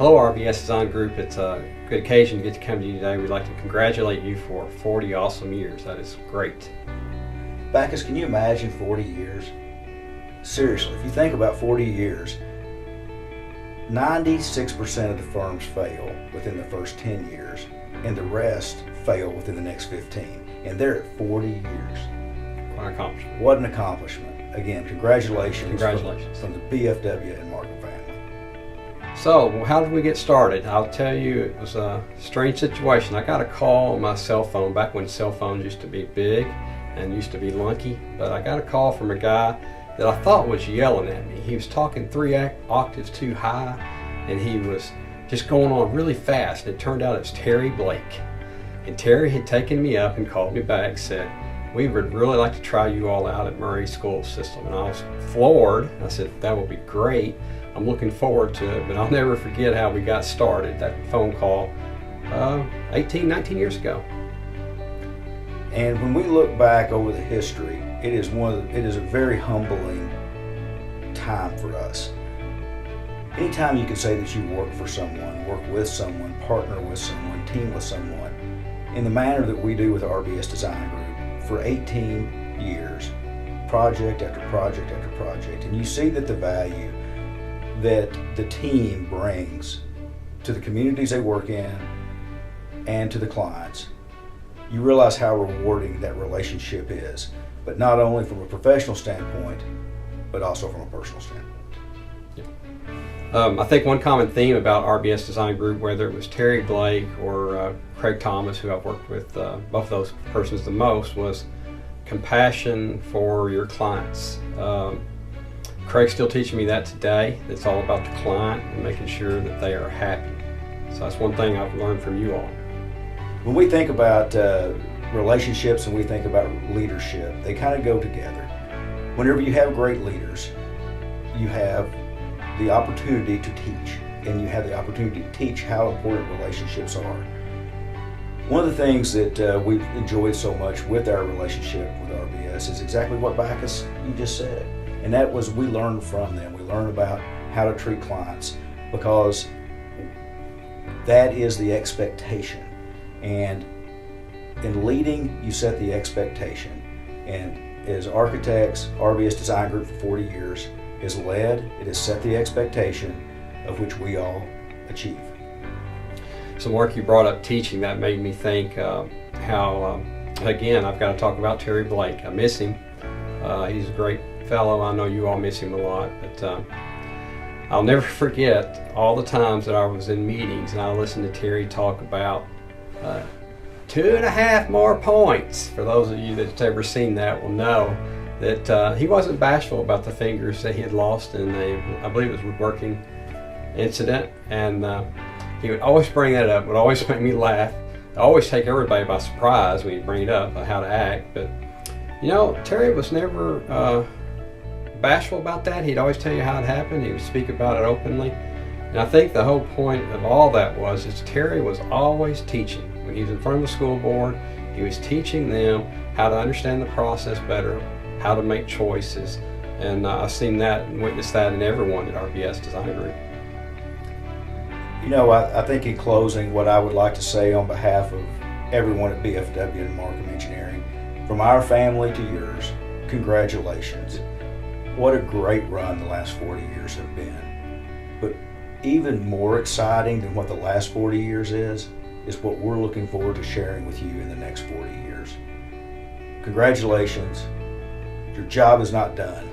Hello RBS Design Group. It's a good occasion to get to come to you today. We'd like to congratulate you for 40 awesome years. That is great. Backus, can you imagine 40 years? Seriously, if you think about 40 years, 96% of the firms fail within the first 10 years, and the rest fail within the next 15. And they're at 40 years. What an accomplishment. What an accomplishment. Again, congratulations. Congratulations. From the BFW and Markham family. So, how did we get started? I'll tell you, it was a strange situation. I got a call on my cell phone back when cell phones used to be big and used to be lunky, but I got a call from a guy that I thought was yelling at me. He was talking 3 octaves too high, and he was just going on really fast. It turned out it was Terry Blake. And Terry had taken me up and called me back, said, "We would really like to try you all out at Murray School System." And I was floored. I said, "That would be great. I'm looking forward to it." But I'll never forget how we got started, that phone call 18, 19 years ago. And when we look back over the history, it is a very humbling time for us. Anytime you can say that you work for someone, work with someone, partner with someone, team with someone, in the manner that we do with RBS Design Group for 18 years, project after project after project, and you see that the value that the team brings to the communities they work in and to the clients, you realize how rewarding that relationship is, but not only from a professional standpoint, but also from a personal standpoint. I think one common theme about RBS Design Group, whether it was Terry Blake or Craig Thomas, who I've worked with, both of those persons the most, was compassion for your clients. Craig's still teaching me that today. It's all about the client and making sure that they are happy. So that's one thing I've learned from you all. When we think about relationships and we think about leadership, they kind of go together. Whenever you have great leaders, you have the opportunity to teach, and you have the opportunity to teach how important relationships are. One of the things that we've enjoyed so much with our relationship with RBS is exactly what Backus, you just said. And that was, we learn from them. We learn about how to treat clients, because that is the expectation. And in leading, you set the expectation. And as architects, RBS Design Group for 40 years has led, it has set the expectation of which we all achieve. So Mark, you brought up teaching. That made me think how, again, I've got to talk about Terry Blake. I miss him. He's a great fellow. I know you all miss him a lot, but I'll never forget all the times that I was in meetings and I listened to Terry talk about 2.5 more points. For those of you that's ever seen that will know that he wasn't bashful about the fingers that he had lost in I believe it was a woodworking incident, and he would always bring that up. It would always make me laugh. It always take everybody by surprise when he'd bring it up, how to act. But you know, Terry was never bashful about that. He'd always tell you how it happened. He would speak about it openly. And I think the whole point of all that was Terry was always teaching. When he was in front of the school board, he was teaching them how to understand the process better, how to make choices. And I've seen that and witnessed that in everyone at RBS Design Group. You know, I think in closing, what I would like to say on behalf of everyone at BFW and Markham Engineering, from our family to yours, congratulations. What a great run the last 40 years have been. But even more exciting than what the last 40 years is what we're looking forward to sharing with you in the next 40 years. Congratulations. Your job is not done.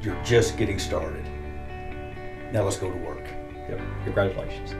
You're just getting started. Now let's go to work. Yep. Congratulations.